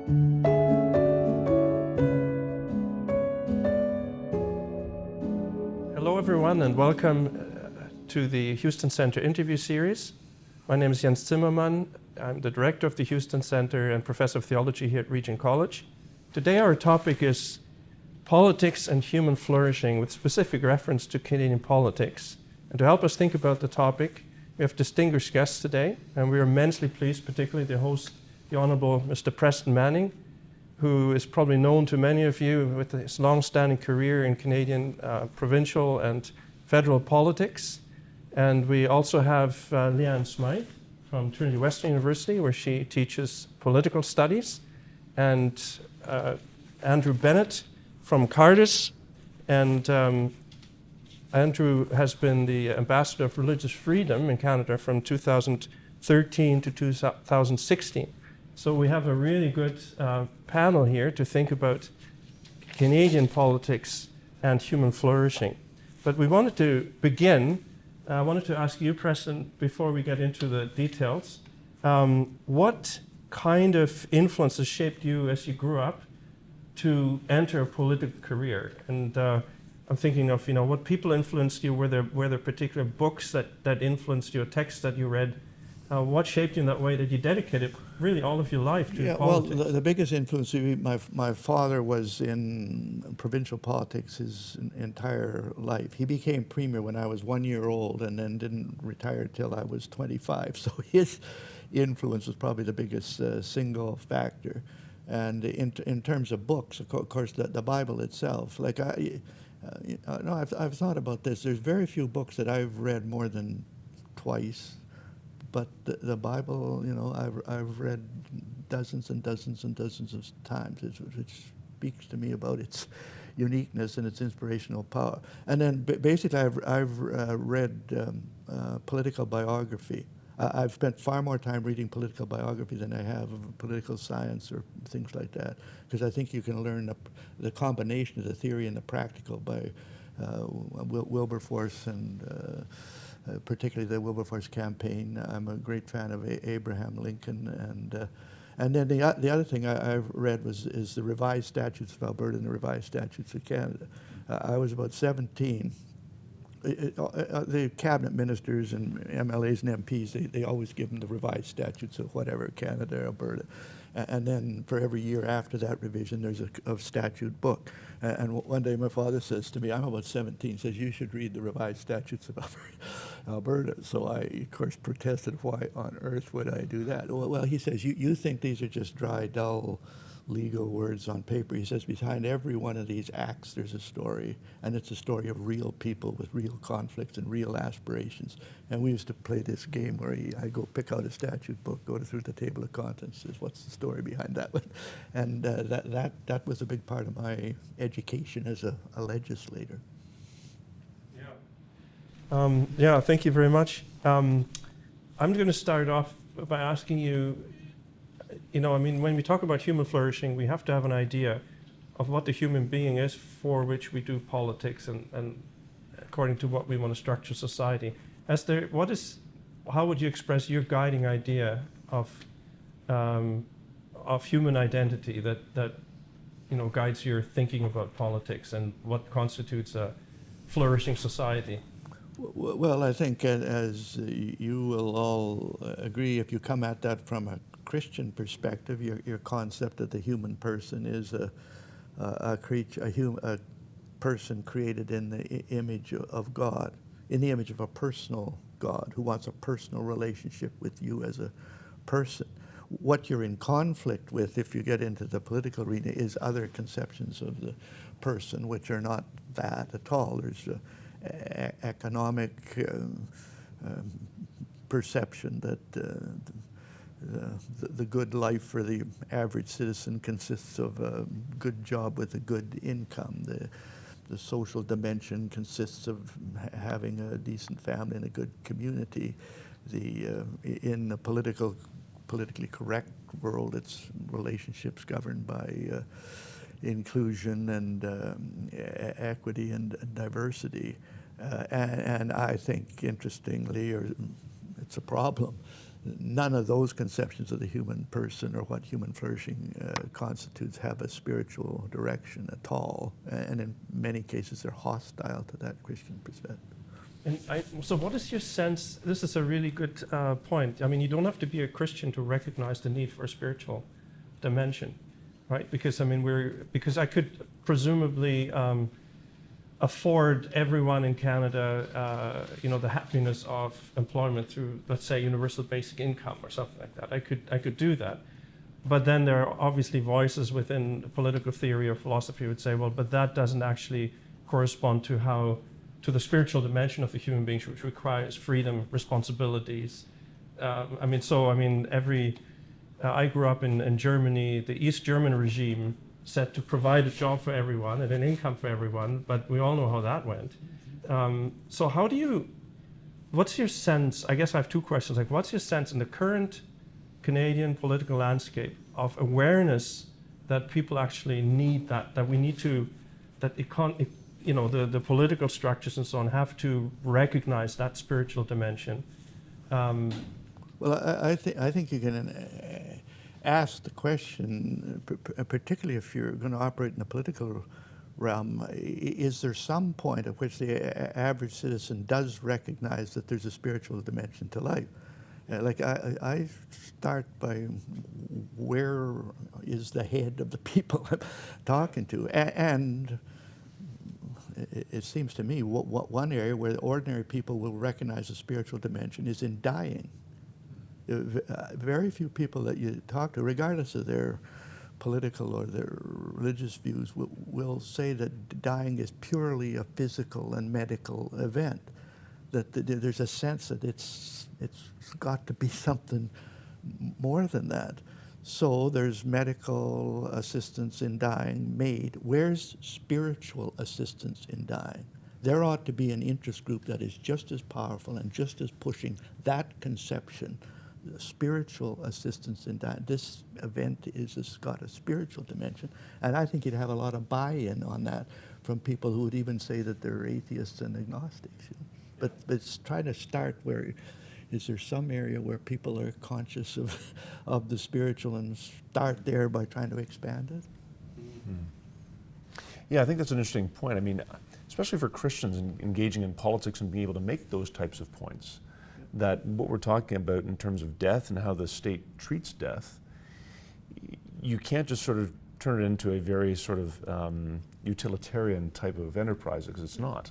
Hello everyone and welcome to the Houston Center interview series. My name is Jens Zimmermann. I'm the director of the Houston Center and professor of theology here at Regent College. Today our topic is politics and human flourishing with specific reference to Canadian politics. And to help us think about the topic, we have distinguished guests today, and we are immensely pleased, particularly the host, the Honourable Mr. Preston Manning, who is probably known to many of you with his long-standing career in Canadian provincial and federal politics. And we also have Leanne J from Trinity Western University, where she teaches political studies, and Andrew Bennett from Cardus. And Andrew has been the ambassador of religious freedom in Canada from 2013 to 2016. So we have a really good panel here to think about Canadian politics and human flourishing. But we wanted to begin, I wanted to ask you, Preston, before we get into the details, what kind of influences shaped you as you grew up to enter a political career? And I'm thinking of, what people influenced you. Were there particular books that influenced you, texts that you read? What shaped you in that way that you dedicated really all of your life to politics? Well, the biggest influence, my father was in provincial politics his entire life. He became premier when I was 1 year old and then didn't retire till I was 25. So his influence was probably the biggest single factor. And in terms of books, of course, the Bible itself, like I've thought about this. There's very few books that I've read more than twice. But the Bible, I've read dozens and dozens and dozens of times, which speaks to me about its uniqueness and its inspirational power. And then basically I've read political biography. I've spent far more time reading political biography than I have of political science or things like that, because I think you can learn the combination of the theory and the practical by Wilberforce and particularly the Wilberforce campaign. I'm a great fan of Abraham Lincoln, and then the other thing I've read is the Revised Statutes of Alberta and the Revised Statutes of Canada. I was about 17. The cabinet ministers and MLAs and MPs, they always give them the Revised Statutes of whatever, Canada, Alberta. And then for every year after that revision, there's a statute book. And one day my father says to me, I'm about 17, says, you should read the Revised Statutes of Alberta. So I, of course, protested, why on earth would I do that? Well, he says, you think these are just dry, dull legal words on paper. He says, behind every one of these acts, there's a story, and it's a story of real people with real conflicts and real aspirations. And we used to play this game where I go pick out a statute book, go through the table of contents, says, what's the story behind that one? And that was a big part of my education as a legislator. Yeah, thank you very much. I'm going to start off by asking you, when we talk about human flourishing, we have to have an idea of what the human being is for which we do politics and according to what we want to structure society. How would you express your guiding idea of human identity that guides your thinking about politics and what constitutes a flourishing society? Well, I think as you will all agree, if you come at that from a Christian perspective, your concept of the human person is a person created in the image of God, in the image of a personal God who wants a personal relationship with you as a person. What you're in conflict with, if you get into the political arena, is other conceptions of the person, which are not that at all. There's economic perception that the good life for the average citizen consists of a good job with a good income. The social dimension consists of having a decent family and a good community. In the politically correct world, it's relationships governed by inclusion and equity and diversity. And I think, interestingly, or it's a problem, none of those conceptions of the human person or what human flourishing constitutes have a spiritual direction at all. And in many cases, they're hostile to that Christian perspective. And so what is your sense, this is a really good point. I mean, you don't have to be a Christian to recognize the need for a spiritual dimension, right? Because, I mean, because I could presumably afford everyone in Canada, the happiness of employment through, let's say, universal basic income or something like that. I could do that. But then there are obviously voices within political theory or philosophy would say, well, but that doesn't actually correspond to the spiritual dimension of the human being, which requires freedom, responsibilities. I grew up in Germany. The East German regime said to provide a job for everyone and an income for everyone, but we all know how that went. So what's your sense, I guess I have two questions, like what's your sense in the current Canadian political landscape of awareness that people actually need that we need to, that the political structures and so on have to recognize that spiritual dimension? Well, I think you can ask the question, particularly if you're going to operate in the political realm, is there some point at which the average citizen does recognize that there's a spiritual dimension to life? I start by where is the head of the people I'm talking to, and it seems to me one area where ordinary people will recognize a spiritual dimension is in dying. Very few people that you talk to, regardless of their political or their religious views, will say that dying is purely a physical and medical event. That there's a sense that it's got to be something more than that. So there's medical assistance in dying made. Where's spiritual assistance in dying? There ought to be an interest group that is just as powerful and just as pushing that conception, spiritual assistance in dying. This event has got a spiritual dimension, and I think you'd have a lot of buy-in on that from people who would even say that they're atheists and agnostics. But it's trying to start where, is there some area where people are conscious of the spiritual and start there by trying to expand it? Mm-hmm. Yeah, I think that's an interesting point. I mean, especially for Christians engaging in politics and being able to make those types of points, that what we're talking about in terms of death and how the state treats death, you can't just sort of turn it into a very sort of utilitarian type of enterprise, because it's not.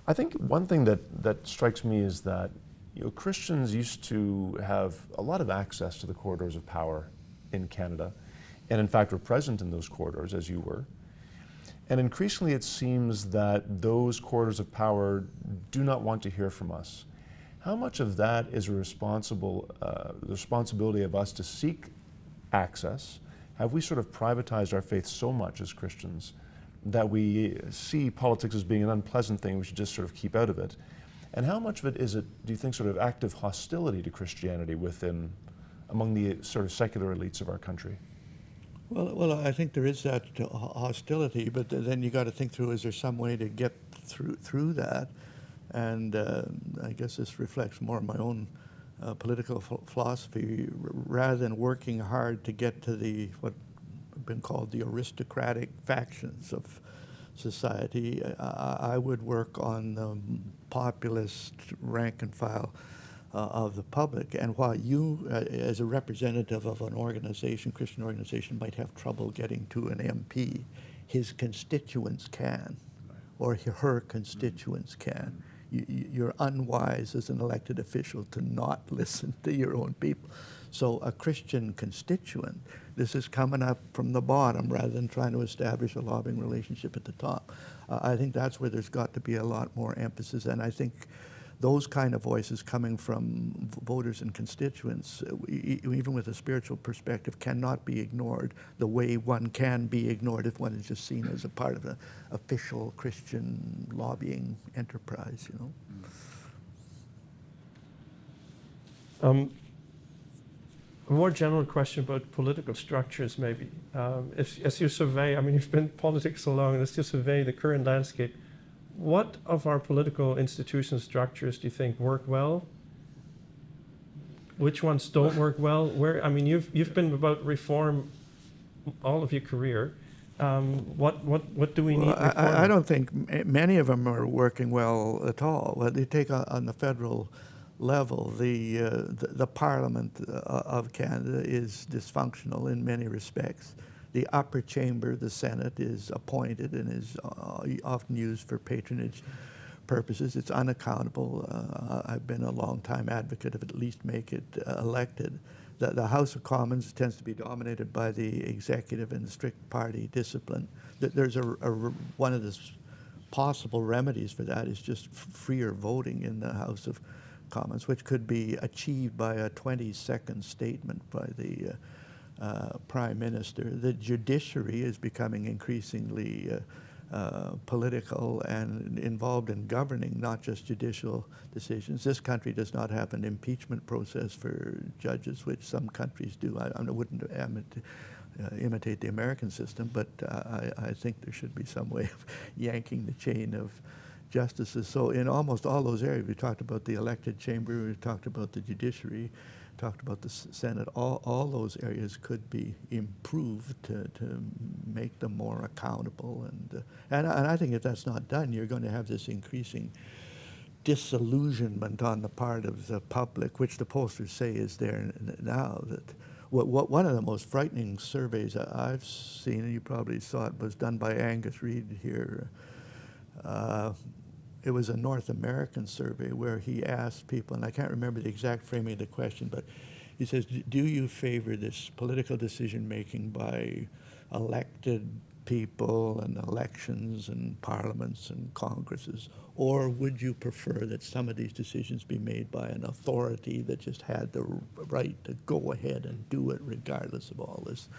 I think one thing that strikes me is that Christians used to have a lot of access to the corridors of power in Canada, and in fact were present in those corridors, as you were. And increasingly it seems that those corridors of power do not want to hear from us. How much of that is the responsibility of us to seek access? Have we sort of privatized our faith so much as Christians that we see politics as being an unpleasant thing, we should just sort of keep out of it? And how much of it is it, do you think, sort of active hostility to Christianity among the sort of secular elites of our country? Well, I think there is that hostility, but then you got to think through, is there some way to get through that? And I guess this reflects more of my own political philosophy. Rather than working hard to get to what have been called the aristocratic factions of society, I would work on the populist rank and file of the public. And while you, as a representative of an organization, Christian organization, might have trouble getting to an MP, his constituents can, or her constituents can. You're unwise as an elected official to not listen to your own people. So a Christian constituent, this is coming up from the bottom rather than trying to establish a lobbying relationship at the top. I think that's where there's got to be a lot more emphasis, and I think those kind of voices coming from voters and constituents, even with a spiritual perspective, cannot be ignored the way one can be ignored if one is just seen as a part of an official Christian lobbying enterprise, A more general question about political structures, maybe. As you survey, I mean, you've been in politics so long, as you survey the current landscape, what of our political institution structures do you think work well? which ones don't work well? Where, I mean, you've been about reform all of your career. What do we need reform? I don't think many of them are working well at all. Well, they take on the federal level, the Parliament of Canada is dysfunctional in many respects. The upper chamber, the Senate, is appointed and is often used for patronage purposes. It's unaccountable. I've been a long-time advocate of at least make it elected. The House of Commons tends to be dominated by the executive and strict party discipline. There's one of the possible remedies for that is just freer voting in the House of Commons, which could be achieved by a 20-second statement by the Prime Minister. The judiciary is becoming increasingly political and involved in governing, not just judicial decisions. This country does not have an impeachment process for judges, which some countries do. I wouldn't imitate the American system, but I think there should be some way of yanking the chain of justices. So in almost all those areas, we talked about the elected chamber, we talked about the judiciary, talked about the Senate, all those areas could be improved to make them more accountable. And I think if that's not done, you're going to have this increasing disillusionment on the part of the public, which the pollsters say is there now. That one of the most frightening surveys I've seen, and you probably saw it, was done by Angus Reid here. It was a North American survey where he asked people, and I can't remember the exact framing of the question, but he says, do you favor this political decision-making by elected people and elections and parliaments and congresses, or would you prefer that some of these decisions be made by an authority that just had the right to go ahead and do it regardless of all this?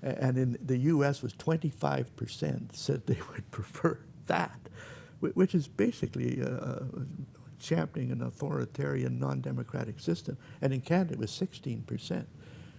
And in the U.S. was 25% said they would prefer that, which is basically championing an authoritarian, non-democratic system. And in Canada, it was 16%,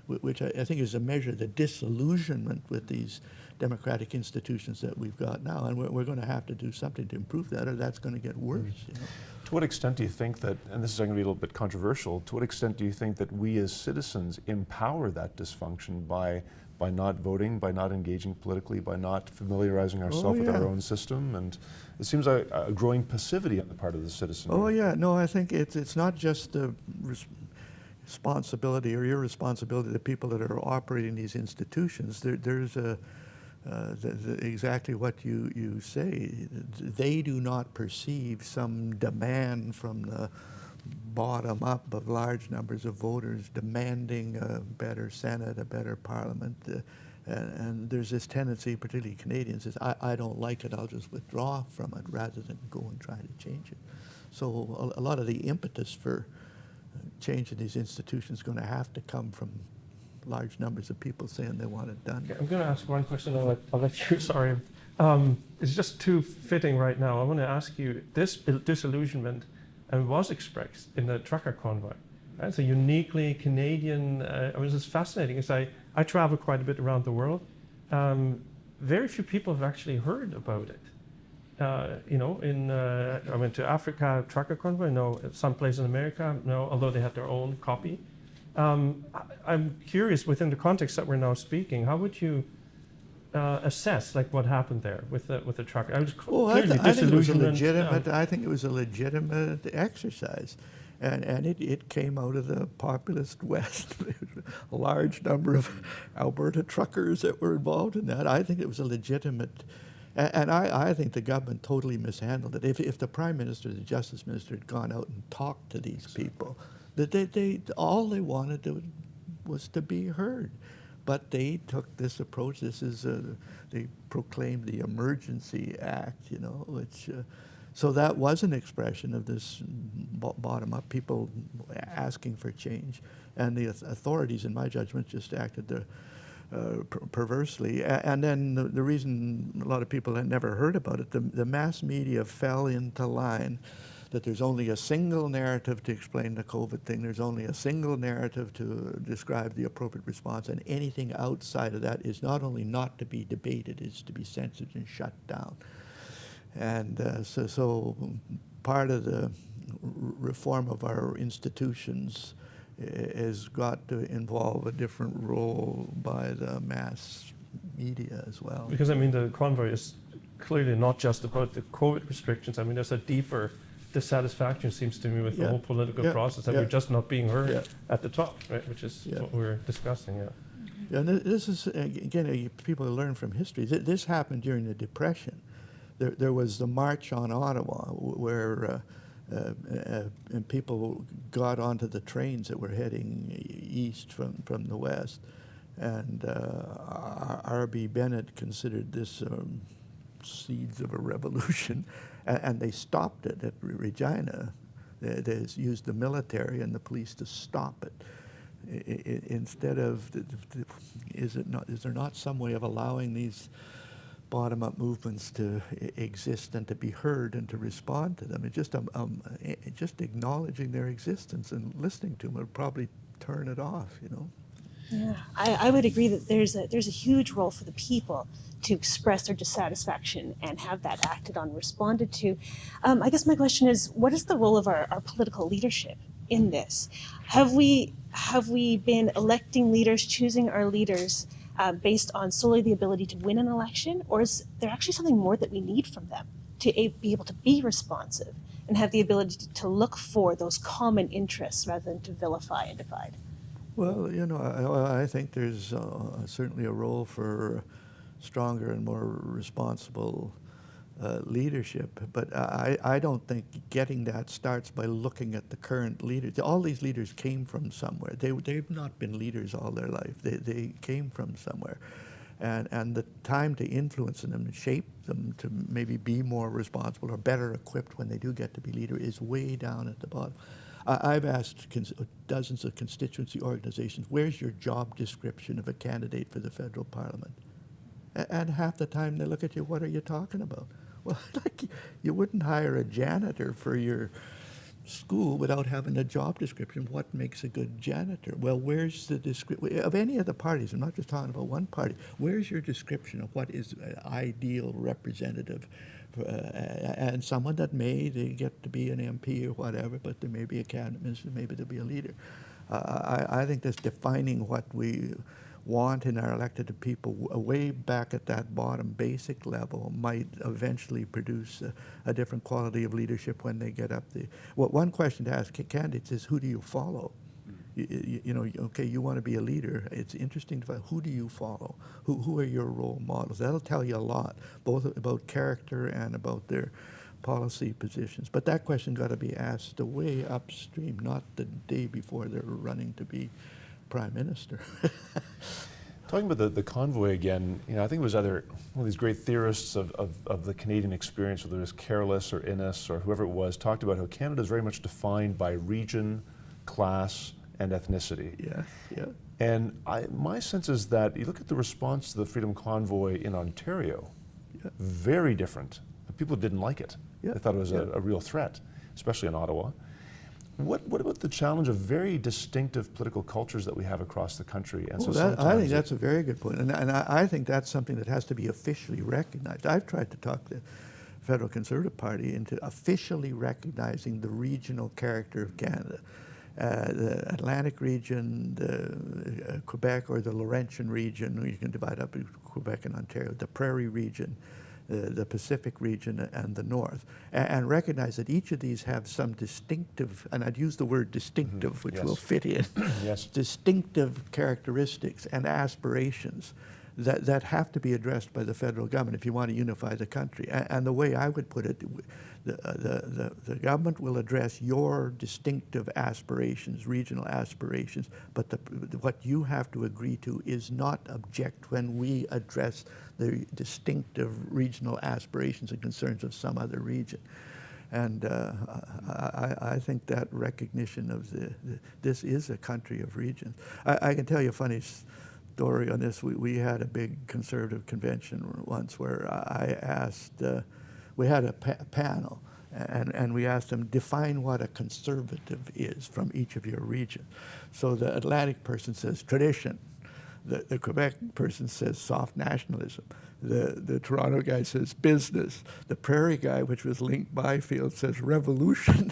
which I think is a measure of the disillusionment with these democratic institutions that we've got now. And we're going to have to do something to improve that, or that's going to get worse. You know? To what extent do you think that, and this is going to be a little bit controversial, to what extent do you think that we as citizens empower that dysfunction by not voting, by not engaging politically, by not familiarizing ourselves with our own system? And it seems like a growing passivity on the part of the citizen. Oh yeah, no, I think it's not just the responsibility or irresponsibility of the people that are operating these institutions. There's exactly what you say. They do not perceive some demand from the bottom up of large numbers of voters demanding a better Senate, a better Parliament. And there's this tendency, particularly Canadians, is I don't like it, I'll just withdraw from it rather than go and try to change it. So a lot of the impetus for changing these institutions is going to have to come from large numbers of people saying they want it done. Okay, I'm going to ask one question, I'll let you, sorry. It's just too fitting right now. I want to ask you, this disillusionment was expressed in the trucker convoy. Right? It's a uniquely Canadian, it was just fascinating because I travel quite a bit around the world. Very few people have actually heard about it. You know, I went to Africa, trucker convoy, no, some place in America, no, although they had their own copy. I'm curious, within the context that we're now speaking, how would you assess like what happened there with the trucker? I was clearly I think it was a disillusionment. I think it was a legitimate exercise, and it came out of the populist West. A large number of Alberta truckers that were involved in that. I think it was a legitimate, and I think the government totally mishandled it. If the Prime Minister, the Justice Minister had gone out and talked to these people, that they all they wanted was to be heard. But they took this approach. This is they proclaimed the Emergency Act, you know, which so that was an expression of this bottom-up people asking for change, and the authorities, in my judgment, just acted perversely. And then the reason a lot of people had never heard about it, the mass media fell into line that there's only a single narrative to explain the COVID thing, there's only a single narrative to describe the appropriate response, and anything outside of that is not only not to be debated, it's to be censored and shut down. And so part of the reform of our institutions has got to involve a different role by the mass media as well. Because I mean, the convoy is clearly not just about the COVID restrictions. I mean, there's a deeper dissatisfaction, seems to me, with the whole political process, that we're just not being heard at the top, right? Which is what we're discussing. Yeah, and this is, again, people learn from history. This happened during the Depression. There was the March on Ottawa, where and people got onto the trains that were heading east from the west. And R.B. Bennett considered this seeds of a revolution, and they stopped it at Regina. They used the military and the police to stop it. Instead of, is there not some way of allowing these bottom-up movements to exist and to be heard and to respond to them? It's just acknowledging their existence and listening to them would probably turn it off, you know. Yeah, I would agree that there's a huge role for the people to express their dissatisfaction and have that acted on, responded to. I guess my question is, what is the role of our political leadership in this? Have we been electing leaders, choosing our leaders based on solely the ability to win an election, or is there actually something more that we need from them to be able to be responsive and have the ability to look for those common interests rather than to vilify and divide? Well, you know, I think there's certainly a role for stronger and more responsible leadership, but I don't think getting that starts by looking at the current leaders. All these leaders came from somewhere. They've not been leaders all their life. They came from somewhere. And the time to influence them and shape them to maybe be more responsible or better equipped when they do get to be leader is way down at the bottom. I've asked dozens of constituency organizations, where's your job description of a candidate for the federal parliament? And half the time they look at you, what are you talking about? Well, like, you wouldn't hire a janitor for your school without having a job description. What makes a good janitor? Well, where's the description of any of the parties? I'm not just talking about one party. Where's your description of what is an ideal representative? And someone that they get to be an MP or whatever, but there may be a cabinet minister, maybe there'll be a leader. I think that's defining what we want in our elected people way back at that bottom basic level might eventually produce a different quality of leadership when they get up there. Well, one question to ask candidates is, who do you follow? You know, okay, you want to be a leader. It's interesting to find, who do you follow? Who are your role models? That'll tell you a lot, both about character and about their policy positions. But that question got to be asked way upstream, not the day before they're running to be Prime Minister. Talking about the convoy again, you know, I think it was either one of these great theorists of the Canadian experience, whether it was Careless or Innes or whoever it was, talked about how Canada is very much defined by region, class, and ethnicity. Yeah. And my sense is that you look at the response to the Freedom Convoy in Ontario, very different. People didn't like it. They thought it was a real threat, especially in Ottawa. What about the challenge of very distinctive political cultures that we have across the country? And I think that's a very good point. And I think that's something that has to be officially recognized. I've tried to talk the Federal Conservative Party into officially recognizing the regional character of Canada. The Atlantic region, the Quebec or the Laurentian region, you can divide up Quebec and Ontario, the Prairie region, the Pacific region, and the North, and recognize that each of these have some distinctive, and I'd use the word distinctive, which will fit in, distinctive characteristics and aspirations that have to be addressed by the federal government if you want to unify the country. And the way I would put it, the government will address your distinctive aspirations, regional aspirations, but what you have to agree to is not object when we address the distinctive regional aspirations and concerns of some other region. And I think that recognition of this is a country of regions. I can tell you a funny story on this. We had a big conservative convention once where I asked, we had a panel, and we asked them, define what a conservative is from each of your regions. So the Atlantic person says tradition. The Quebec person says soft nationalism. The Toronto guy says business. The Prairie guy, which was linked Byfield, says revolution.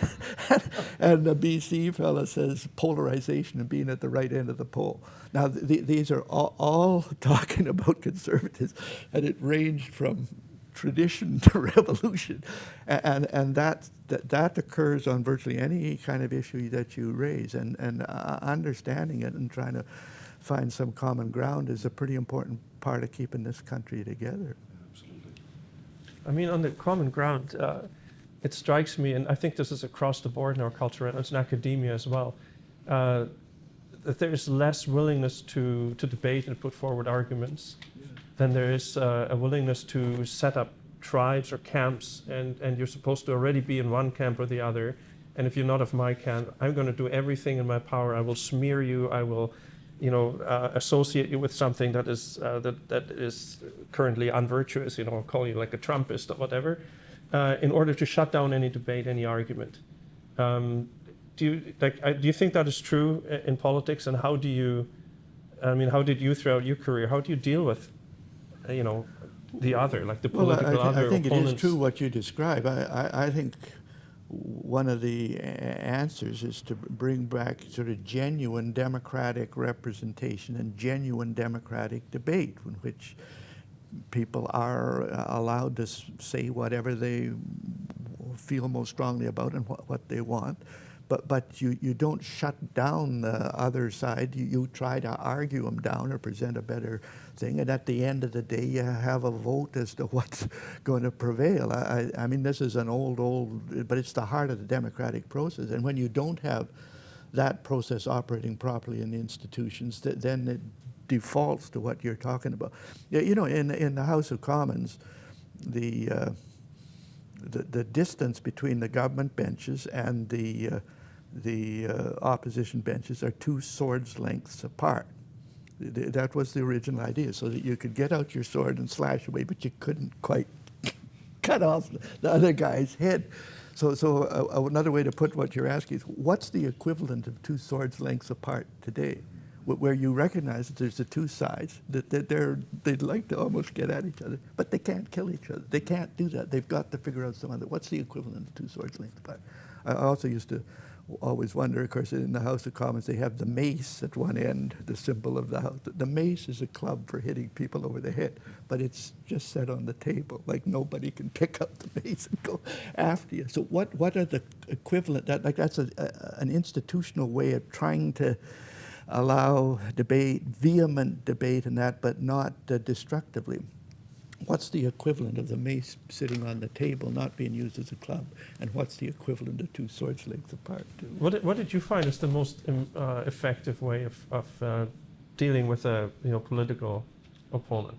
And the BC fella says polarization and being at the right end of the pole. Now, these are all talking about conservatives, and it ranged from tradition to revolution. And that occurs on virtually any kind of issue that you raise. And understanding it and trying to find some common ground is a pretty important part of keeping this country together. Absolutely. I mean, on the common ground, it strikes me, and I think this is across the board in our culture and it's in academia as well, that there is less willingness to debate and put forward arguments than there is a willingness to set up tribes or camps, and you're supposed to already be in one camp or the other. And if you're not of my camp, I'm going to do everything in my power. I will smear you. I will, associate you with something that is currently unvirtuous. I'll call you like a Trumpist or whatever, in order to shut down any debate, any argument. Do you think that is true in politics? And how did you throughout your career? How do you deal with, the other, like the political other I think opponents? it is true what you describe. I think one of the answers is to bring back sort of genuine democratic representation and genuine democratic debate in which people are allowed to say whatever they feel most strongly about and what they want. But you don't shut down the other side. You try to argue them down or present a better thing. And at the end of the day, you have a vote as to what's going to prevail. I mean, this is an old, but it's the heart of the democratic process. And when you don't have that process operating properly in the institutions, then it defaults to what you're talking about. In the House of Commons, the distance between the government benches and the opposition benches are 2 swords lengths apart. That was the original idea, so that you could get out your sword and slash away, but you couldn't quite cut off the other guy's head. So another way to put what you're asking is, what's the equivalent of 2 swords lengths apart today, where you recognize that there's the 2 sides, that they'd like to almost get at each other, but they can't kill each other. They can't do that. They've got to figure out some other. What's the equivalent of 2 swords lengths apart? I also used to always wonder, of course, in the House of Commons, they have the mace at one end, the symbol of the House. The mace is a club for hitting people over the head, but it's just set on the table. Like, nobody can pick up the mace and go after you. So what are the equivalent? That's an institutional way of trying to allow debate, vehement debate and that, but not destructively. What's the equivalent of the mace sitting on the table, not being used as a club? And what's the equivalent of 2 swords lengths apart? What did you find is the most effective way of dealing with a political opponent?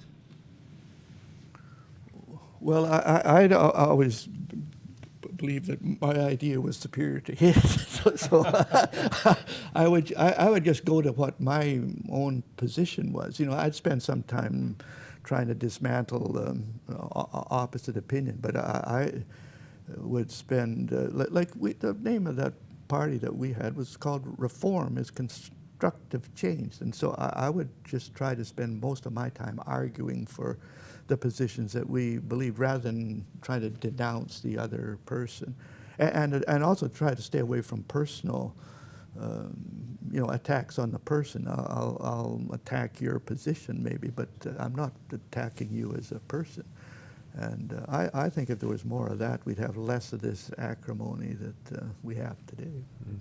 Well, I'd always believe that my idea was superior to his, so I would just go to what my own position was. I'd spend some time trying to dismantle opposite opinion, but I would spend the name of that party that we had was called Reform is Constructive Change, and so I would just try to spend most of my time arguing for the positions that we believed, rather than trying to denounce the other person, and also try to stay away from personal attacks on the person. I'll attack your position maybe, but I'm not attacking you as a person. And I think if there was more of that, we'd have less of this acrimony that we have today. Mm.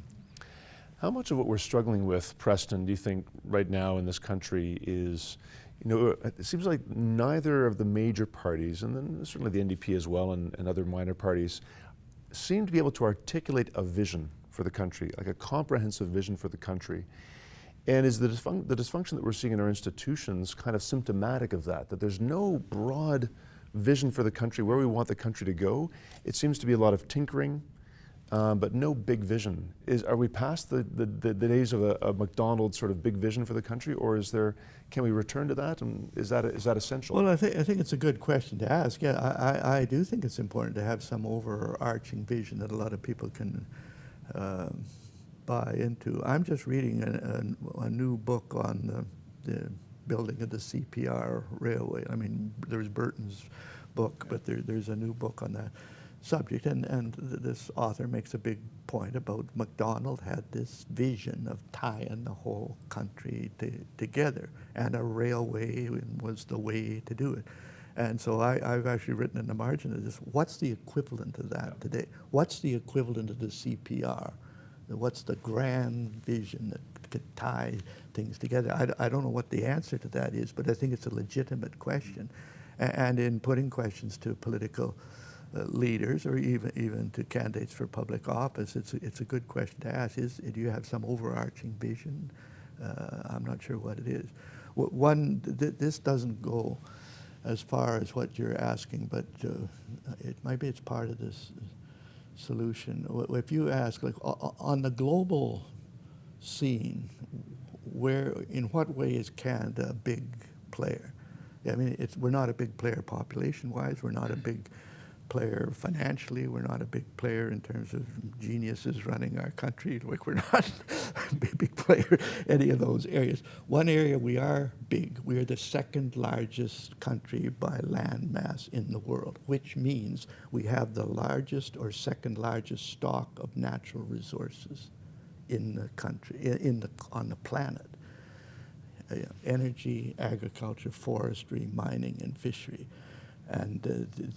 How much of what we're struggling with, Preston, do you think right now in this country is, it seems like neither of the major parties, and then certainly the NDP as well and other minor parties, seem to be able to articulate a vision for the country, like a comprehensive vision for the country. And is the dysfunction that we're seeing in our institutions kind of symptomatic of that there's no broad vision for the country, where we want the country to go? It seems to be a lot of tinkering, but no big vision. Are we past the days of a McDonald's sort of big vision for the country, or can we return to that, and is that essential? Well, I think it's a good question to ask. Yeah, I do think it's important to have some overarching vision that a lot of people can buy into. I'm just reading a new book on the building of the CPR railway. I mean, there's Burton's book, but there's a new book on that subject, and this author makes a big point about MacDonald had this vision of tying the whole country together, and a railway was the way to do it. And so I've actually written in the margin of this, what's the equivalent of that today? What's the equivalent of the CPR? What's the grand vision that could tie things together? I don't know what the answer to that is, but I think it's a legitimate question. And in putting questions to political leaders, or even to candidates for public office, it's a good question to ask. Do you have some overarching vision? I'm not sure what it is. This doesn't go as far as what you're asking, but maybe it's part of this solution. If you ask, like, on the global scene, in what way is Canada a big player? I mean, we're not a big player population-wise. We're not a big player financially. We're not a big player in terms of geniuses running our country. Like, we're not a big player in any of those areas. One area we are big. We are the second largest country by land mass in the world, which means we have the largest or second largest stock of natural resources in the country, on the planet. Energy, agriculture, forestry, mining, and fishery. And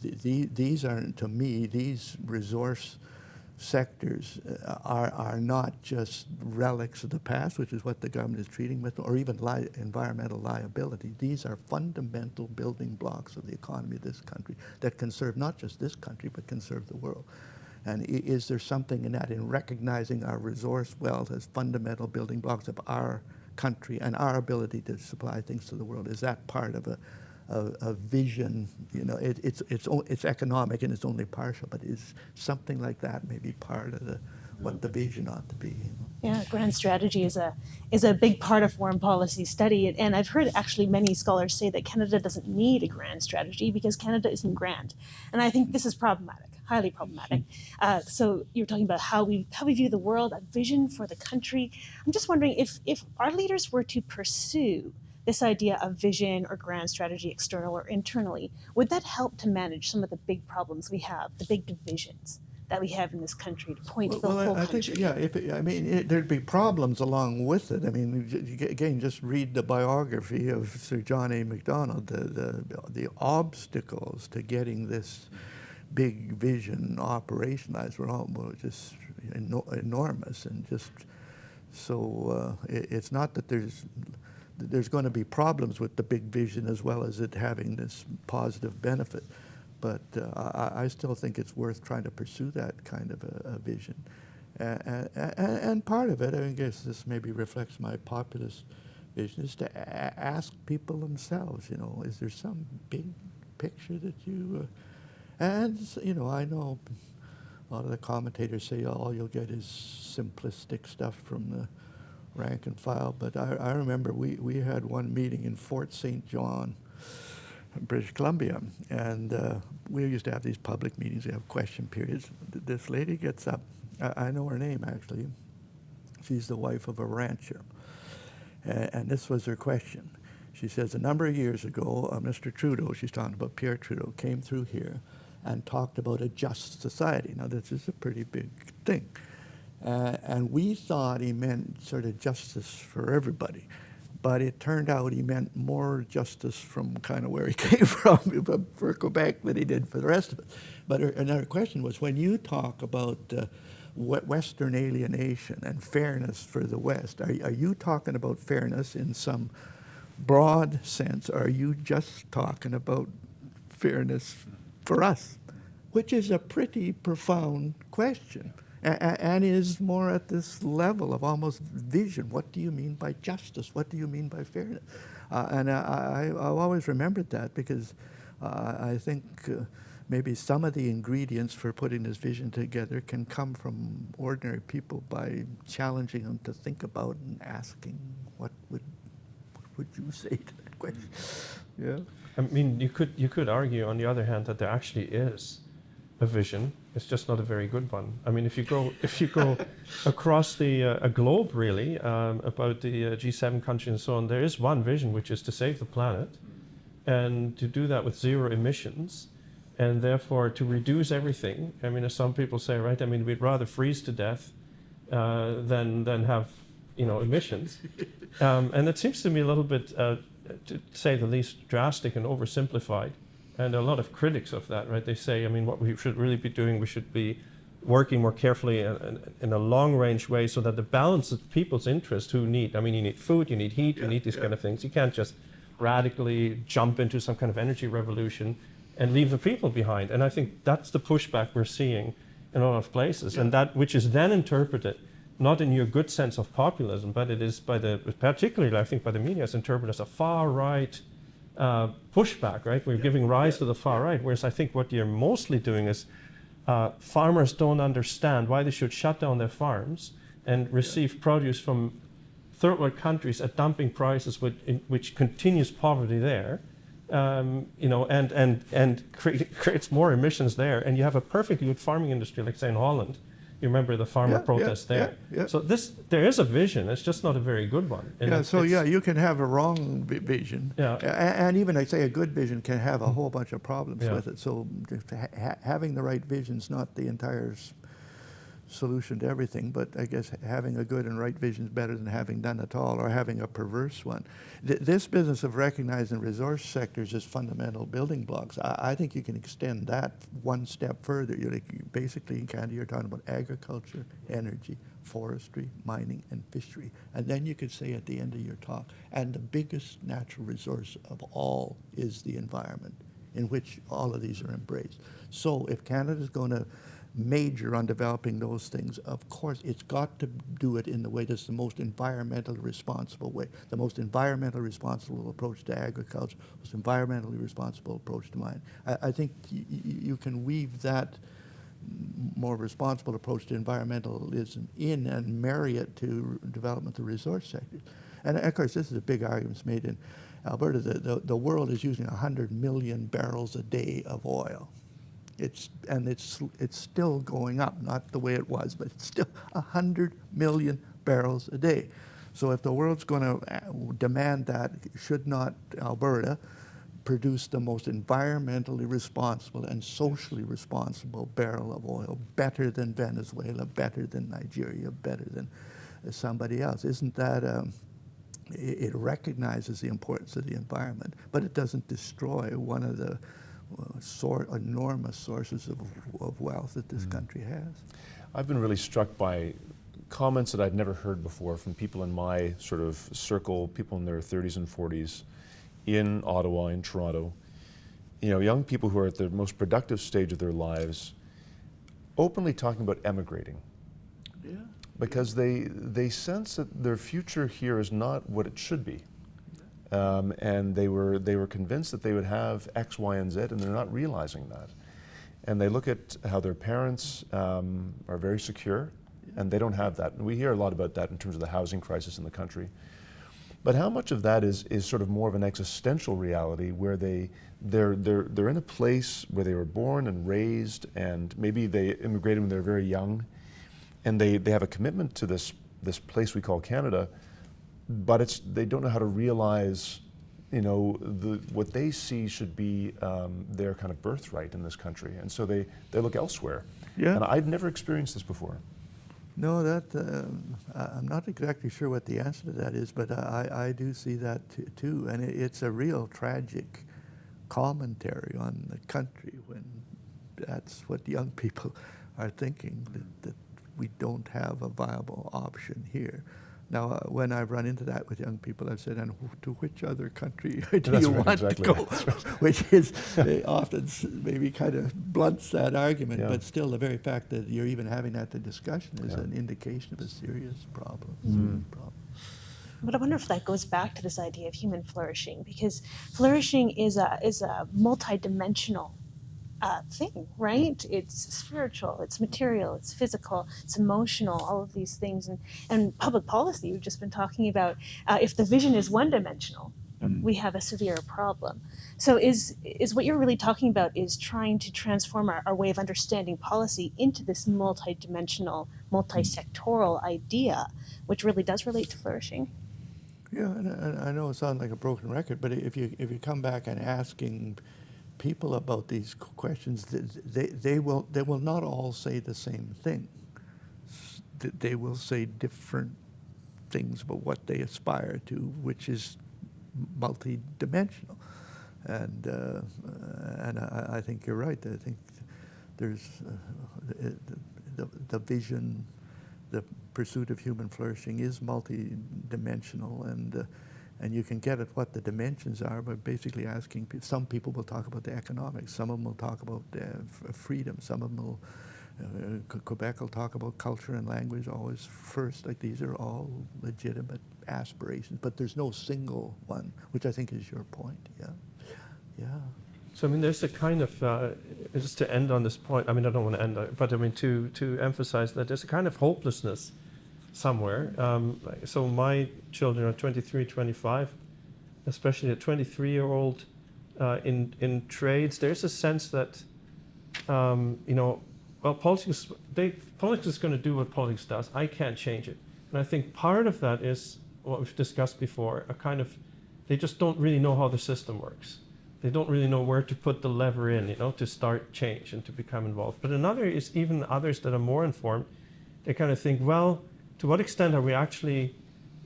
these are, to me, these resource sectors are not just relics of the past, which is what the government is treating with, or even environmental liability. These are fundamental building blocks of the economy of this country that can serve not just this country, but can serve the world. And is there something in that, in recognizing our resource wealth as fundamental building blocks of our country and our ability to supply things to the world? Is that part of a vision? You know, it's economic and it's only partial, but is something like that maybe part of what the vision ought to be? You know? Yeah, grand strategy is a big part of foreign policy study, and I've heard actually many scholars say that Canada doesn't need a grand strategy because Canada isn't grand, and I think this is problematic. Highly problematic. So you're talking about how we view the world, a vision for the country. I'm just wondering if our leaders were to pursue this idea of vision or grand strategy, external or internally, would that help to manage some of the big problems we have, the big divisions that we have in this country, to point to the whole country? Think, yeah, there'd be problems along with it. I mean, again, just read the biography of Sir John A. Macdonald, the obstacles to getting this big vision operationalized were all just enormous, and just so it's not that there's going to be problems with the big vision as well as it having this positive benefit, but I still think it's worth trying to pursue that kind of a vision, and part of it, I guess this maybe reflects my populist vision, is to ask people themselves, you know, is there some big picture that you and, you know, I know a lot of the commentators say all you'll get is simplistic stuff from the rank and file, but I remember we had one meeting in Fort St. John, British Columbia, and we used to have these public meetings. We have question periods. This lady gets up. I know her name, actually. She's the wife of a rancher, and this was her question. She says, a number of years ago, Mr. Trudeau, she's talking about Pierre Trudeau, came through here and talked about a just society. Now, this is a pretty big thing. And we thought he meant sort of justice for everybody. But it turned out he meant more justice from kind of where he came from for Quebec than he did for the rest of it. But another question was, when you talk about Western alienation and fairness for the West, are you talking about fairness in some broad sense, or are you just talking about fairness for us? Which is a pretty profound question, and is more at this level of almost vision. What do you mean by justice? What do you mean by fairness? And I've always remembered that, because I think maybe some of the ingredients for putting this vision together can come from ordinary people by challenging them to think about and asking, what would you say to that question? Yeah. I mean, you could argue, on the other hand, that there actually is a vision. It's just not a very good one. I mean, if you go across a globe, really, about the G7 countries and so on, there is one vision, which is to save the planet, and to do that with zero emissions, and therefore to reduce everything. I mean, as some people say, right? I mean, we'd rather freeze to death than have, emissions. And it seems to me a little bit, to say the least, drastic and oversimplified. And there are a lot of critics of that, right? They say, I mean, what we should really be doing, we should be working more carefully in a long-range way so that the balance of people's interests who need, I mean, you need food, you need heat, you need these kind of things. You can't just radically jump into some kind of energy revolution and leave the people behind. And I think that's the pushback we're seeing in a lot of places, and that which is then interpreted not in your good sense of populism, but it is particularly, I think, by the media, is interpreted as a far-right pushback, right? We're giving rise to the far right, whereas I think what you're mostly doing is farmers don't understand why they should shut down their farms and receive produce from third world countries at dumping prices, which continues poverty there, and creates more emissions there. And you have a perfectly good farming industry, like say in Holland. You remember the farmer protests there. So there is a vision. It's just not a very good one. And you can have a wrong vision. And even, I say, a good vision can have a whole bunch of problems with it. So having the right vision is not the entire solution to everything, but I guess having a good and right vision is better than having none at all or having a perverse one. This business of recognizing resource sectors as fundamental building blocks, I think you can extend that one step further. Basically, in Canada, you're talking about agriculture, energy, forestry, mining, and fishery. And then you could say at the end of your talk, and the biggest natural resource of all is the environment, in which all of these are embraced. So if Canada is going to major on developing those things, of course, it's got to do it in the way that's the most environmentally responsible way, the most environmentally responsible approach to agriculture, most environmentally responsible approach to mining. I think you can weave that more responsible approach to environmentalism in and marry it to development of the resource sectors. And of course, this is a big argument made in Alberta. The world is using 100 million barrels a day of oil. It's still going up, not the way it was, but it's still 100 million barrels a day. So if the world's going to demand that, should not Alberta produce the most environmentally responsible and socially responsible barrel of oil, better than Venezuela, better than Nigeria, better than somebody else? Isn't that, it recognizes the importance of the environment, but it doesn't destroy one of the enormous sources of wealth that this country has. I've been really struck by comments that I'd never heard before from people in my sort of circle, people in their 30s and 40s in Ottawa, in Toronto, young people who are at the most productive stage of their lives, openly talking about emigrating. Because they sense that their future here is not what it should be. And they were convinced that they would have X, Y, and Z, and they're not realizing that. And they look at how their parents are very secure, and they don't have that. And we hear a lot about that in terms of the housing crisis in the country. But how much of that is sort of more of an existential reality, where they're in a place where they were born and raised, and maybe they immigrated when they were very young, and they have a commitment to this place we call Canada, but they don't know how to realize, what they see should be their kind of birthright in this country, and so they look elsewhere. And I'd never experienced this before. No, I'm not exactly sure what the answer to that is, but I do see that too, and it's a real tragic commentary on the country when that's what young people are thinking, that we don't have a viable option here. Now, when I've run into that with young people, I've said, and to which other country do you want to go? Which is often maybe kind of blunts that argument, but still the very fact that you're even having that discussion is an indication of a serious problem. But I wonder if that goes back to this idea of human flourishing, because flourishing is a multi-dimensional thing, right? It's spiritual, it's material, it's physical, it's emotional, all of these things. And public policy, we've just been talking about, if the vision is one-dimensional, we have a severe problem. So is what you're really talking about is trying to transform our way of understanding policy into this multi-dimensional, multi-sectoral idea, which really does relate to flourishing. Yeah, and I know it sounds like a broken record, but if you come back and asking people about these questions, they will not all say the same thing. They will say different things about what they aspire to, which is multi-dimensional. And I think you're right. I think there's the vision, the pursuit of human flourishing is multi-dimensional, and you can get at what the dimensions are by basically asking people. Some people will talk about the economics, some of them will talk about freedom, some of them will, Quebec will talk about culture and language always first. Like, these are all legitimate aspirations, but there's no single one, which I think is your point. Yeah. So I mean, there's a kind of, just to end on this point, I mean, I don't want to end, but I mean, to emphasize that there's a kind of hopelessness somewhere. So my children are 23, 25, especially a 23-year-old in trades. There's a sense that, well, politics is going to do what politics does. I can't change it. And I think part of that is what we've discussed before, a kind of, they just don't really know how the system works. They don't really know where to put the lever in, to start change and to become involved. But another is even others that are more informed. They kind of think, well, to what extent are we actually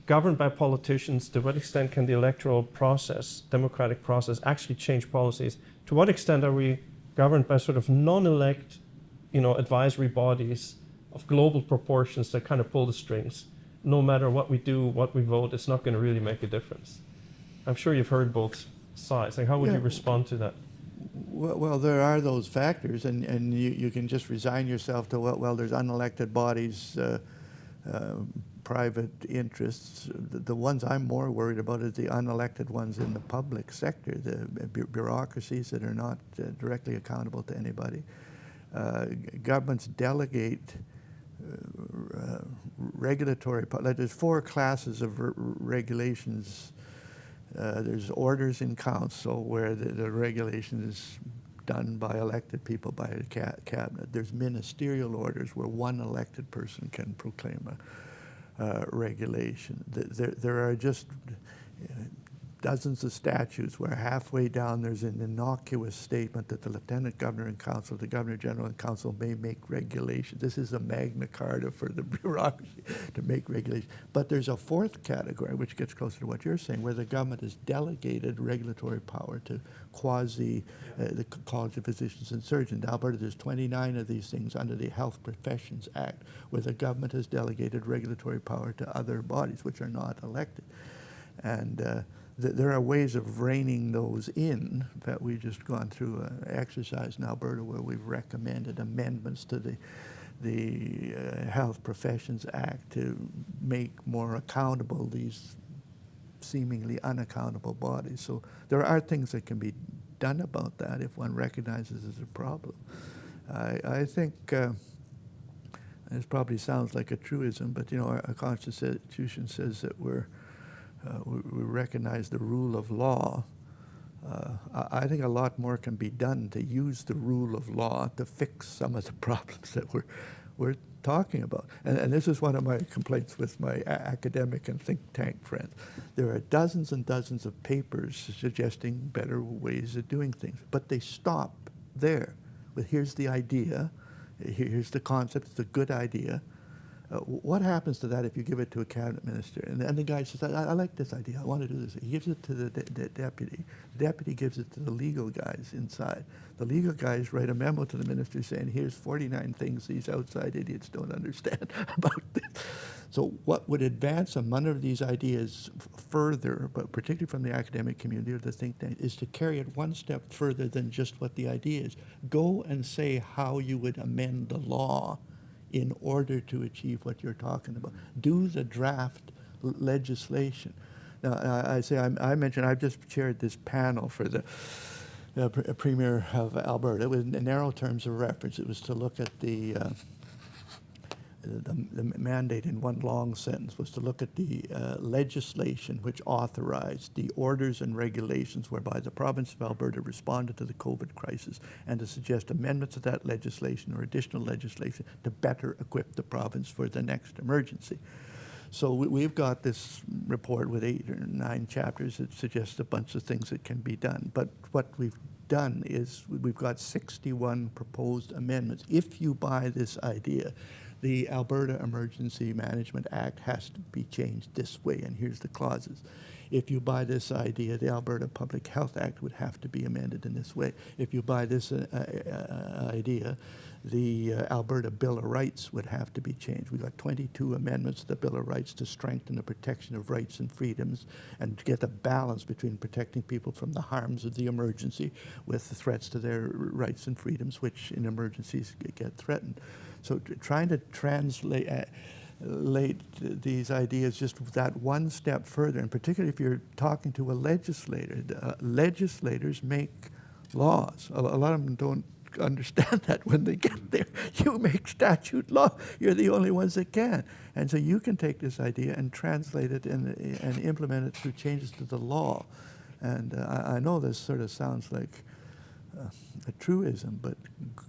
governed by politicians? To what extent can the electoral process, democratic process, actually change policies? To what extent are we governed by sort of non-elect, advisory bodies of global proportions that kind of pull the strings? No matter what we do, what we vote, it's not going to really make a difference. I'm sure you've heard both sides. Like, how would you respond to that? Well, there are those factors, and you can just resign yourself to, well, there's unelected bodies, private interests. The ones I'm more worried about is the unelected ones in the public sector, the bureaucracies that are not directly accountable to anybody. Governments delegate regulatory, there's 4 classes of regulations. There's orders in council where the regulation is done by elected people, by the cabinet. There's ministerial orders where one elected person can proclaim a regulation. There are just dozens of statutes where halfway down there's an innocuous statement that the Lieutenant Governor and Council, the Governor General and Council may make regulations. This is a Magna Carta for the bureaucracy to make regulations. But there's a 4th category, which gets closer to what you're saying, where the government has delegated regulatory power to the College of Physicians and Surgeons. In Alberta, there's 29 of these things under the Health Professions Act, where the government has delegated regulatory power to other bodies, which are not elected. And there are ways of reining those in. In fact, we've just gone through an exercise in Alberta where we've recommended amendments to the Health Professions Act to make more accountable these seemingly unaccountable bodies. So there are things that can be done about that if one recognizes it's a problem. I think this probably sounds like a truism, but our Constitution says that we recognize the rule of law. I think a lot more can be done to use the rule of law to fix some of the problems that we're talking about. And this is one of my complaints with my academic and think tank friends. There are dozens and dozens of papers suggesting better ways of doing things, but they stop there. But here's the idea, here's the concept, it's a good idea. What happens to that if you give it to a cabinet minister? And the guy says, I like this idea, I want to do this. He gives it to the deputy. The deputy gives it to the legal guys inside. The legal guys write a memo to the minister saying, here's 49 things these outside idiots don't understand about this. So what would advance a number of these ideas further, but particularly from the academic community or the think tank, is to carry it one step further than just what the idea is. Go and say how you would amend the law in order to achieve what you're talking about. Do the draft legislation. Now, I mentioned I've just chaired this panel for the Premier of Alberta. It was in narrow terms of reference. It was to look at the the mandate in one long sentence was to look at the legislation which authorized the orders and regulations whereby the province of Alberta responded to the COVID crisis, and to suggest amendments to that legislation or additional legislation to better equip the province for the next emergency. So we've got this report with 8 or 9 chapters that suggests a bunch of things that can be done. But what we've done is we've got 61 proposed amendments. If you buy this idea, the Alberta Emergency Management Act has to be changed this way, and here's the clauses. If you buy this idea, the Alberta Public Health Act would have to be amended in this way. If you buy this idea, the Alberta Bill of Rights would have to be changed. We got 22 amendments to the Bill of Rights to strengthen the protection of rights and freedoms and to get a balance between protecting people from the harms of the emergency with the threats to their rights and freedoms, which in emergencies get threatened. So trying to translate these ideas just that one step further, and particularly if you're talking to a legislator, legislators make laws. A lot of them don't understand that when they get there. You make statute law. You're the only ones that can. And so you can take this idea and translate it and implement it through changes to the law. And I know this sort of sounds like a truism, but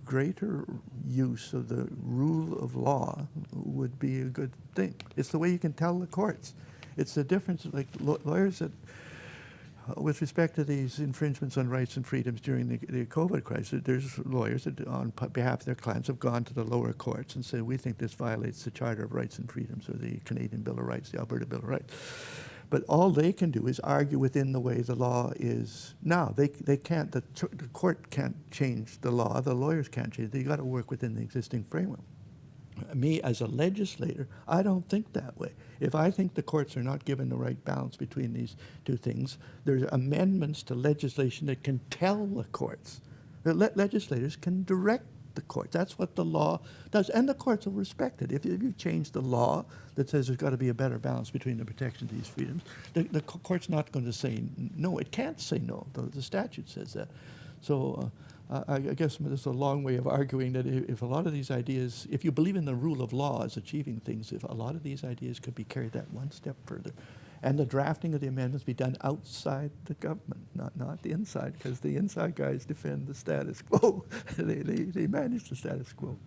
greater use of the rule of law would be a good thing. It's the way you can tell the courts. It's the difference, like lawyers that with respect to these infringements on rights and freedoms during the COVID crisis, there's lawyers that on behalf of their clients have gone to the lower courts and said, we think this violates the Charter of Rights and Freedoms or the Canadian Bill of Rights, the Alberta Bill of Rights. But all they can do is argue within the way the law is now. They can't, the court can't change the law, the lawyers can't change it. They got to work within the existing framework. Me, as a legislator, I don't think that way. If I think the courts are not given the right balance between these two things, there's amendments to legislation that can tell the courts. Legislators can direct the court. That's what the law does, and the courts will respect it. If you change the law that says there's got to be a better balance between the protection of these freedoms, the court's not going to say no. It can't say no. The statute says that. So I guess there's a long way of arguing that if a lot of these ideas, if you believe in the rule of law as achieving things, if a lot of these ideas could be carried that one step further, and the drafting of the amendments be done outside the government, not the inside, because the inside guys defend the status quo. they manage the status quo.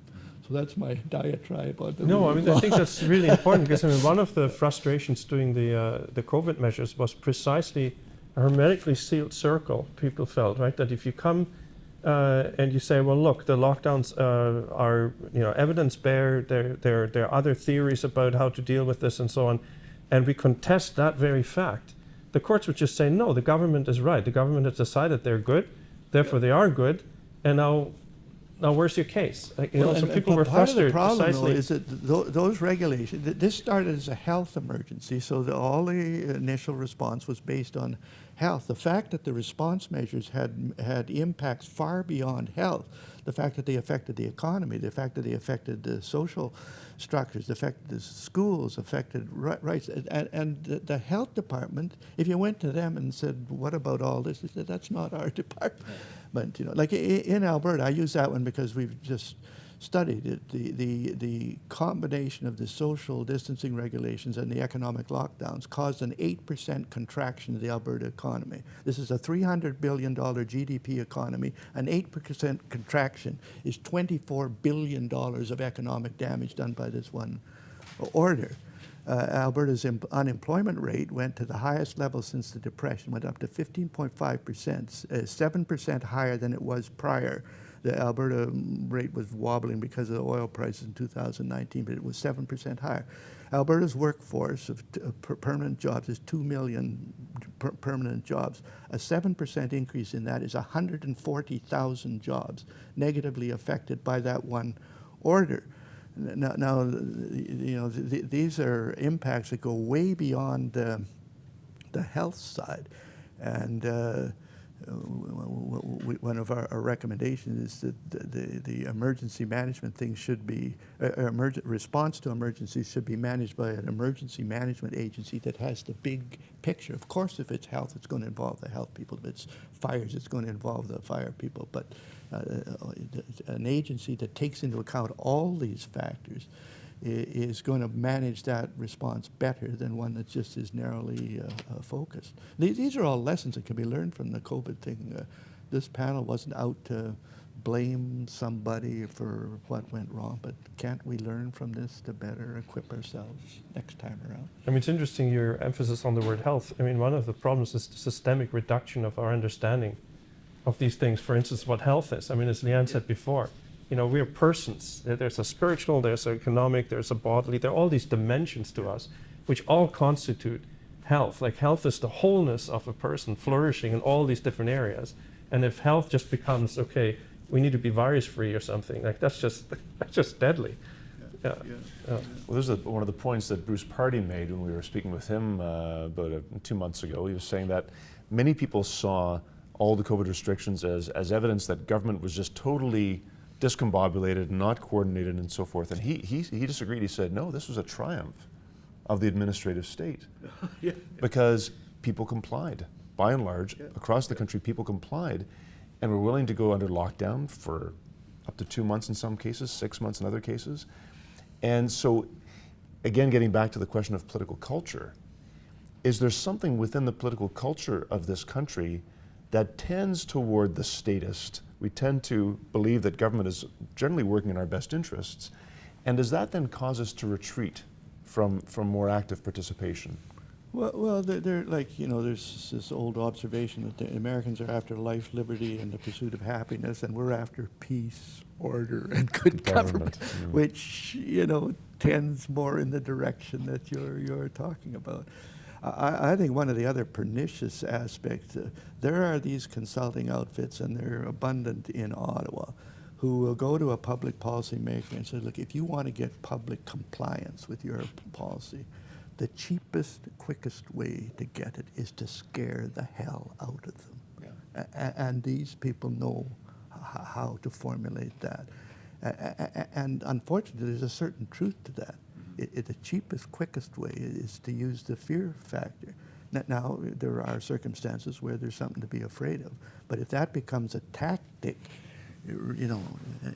So that's my diatribe on the rule of law. I think that's really important, because one of the frustrations during the COVID measures was precisely a hermetically sealed circle. People felt, right, that if you come and you say, well, look, the lockdowns are evidence-bear. There are other theories about how to deal with this and so on, and we contest that very fact, the courts would just say, no, the government is right. The government has decided they're good, therefore they are good, and now where's your case? So people were frustrated. Part of the problem, precisely. though, is that those regulations, this started as a health emergency, so all the initial response was based on health. The fact that the response measures had impacts far beyond health, the fact that they affected the economy, the fact that they affected the social structures, affected the schools, affected rights, and the health department, if you went to them and said, what about all this? They said, that's not our department. But, like in Alberta, I use that one because we've just studied it, the combination of the social distancing regulations and the economic lockdowns caused an 8% contraction of the Alberta economy. This is a $300 billion GDP economy. An 8% contraction is $24 billion of economic damage done by this one order. Alberta's unemployment rate went to the highest level since the Depression, went up to 15.5%, 7% higher than it was prior. The Alberta rate was wobbling because of the oil prices in 2019, but it was 7% higher. Alberta's workforce of permanent jobs is 2 million permanent jobs. A 7% increase in that is 140,000 jobs negatively affected by that one order. Now, these are impacts that go way beyond the health side, and one of our recommendations is that the emergency management thing should be, response to emergencies should be managed by an emergency management agency that has the big picture. Of course, if it's health, it's going to involve the health people. If it's fires, it's going to involve the fire people. But an agency that takes into account all these factors is going to manage that response better than one that just is narrowly focused. These are all lessons that can be learned from the COVID thing. This panel wasn't out to blame somebody for what went wrong, but can't we learn from this to better equip ourselves next time around? I mean, it's interesting your emphasis on the word health. I mean, one of the problems is the systemic reduction of our understanding of these things. For instance, what health is. I mean, as Leanne said before, you know, we're persons. There's a spiritual, there's an economic, there's a bodily. There are all these dimensions to us, which all constitute health. Like health is the wholeness of a person flourishing in all these different areas. And if health just becomes, okay, we need to be virus-free or something, like that's just deadly. Yeah. Well, this is one of the points that Bruce Pardy made when we were speaking with him about 2 months ago. He was saying that many people saw all the COVID restrictions as evidence that government was just totally discombobulated, not coordinated, and so forth. And he disagreed. He said, no, this was a triumph of the administrative state because people complied. By and large, across the country, people complied and were willing to go under lockdown for up to 2 months in some cases, 6 months in other cases. And so, again, getting back to the question of political culture, is there something within the political culture of this country that tends toward the statist? We tend to believe that government is generally working in our best interests. And does that then cause us to retreat from more active participation? Well, they're like, you know, there's this old observation that the Americans are after life, liberty, and the pursuit of happiness, and we're after peace, order, and good government, which, you know, tends more in the direction that you're talking about. I think one of the other pernicious aspects, there are these consulting outfits, and they're abundant in Ottawa, who will go to a public policy maker and say, look, if you want to get public compliance with your policy, the cheapest, quickest way to get it is to scare the hell out of them. Yeah. And these people know how to formulate that. And unfortunately, there's a certain truth to that. The cheapest, quickest way is to use the fear factor. Now, there are circumstances where there's something to be afraid of. But if that becomes a tactic, you know,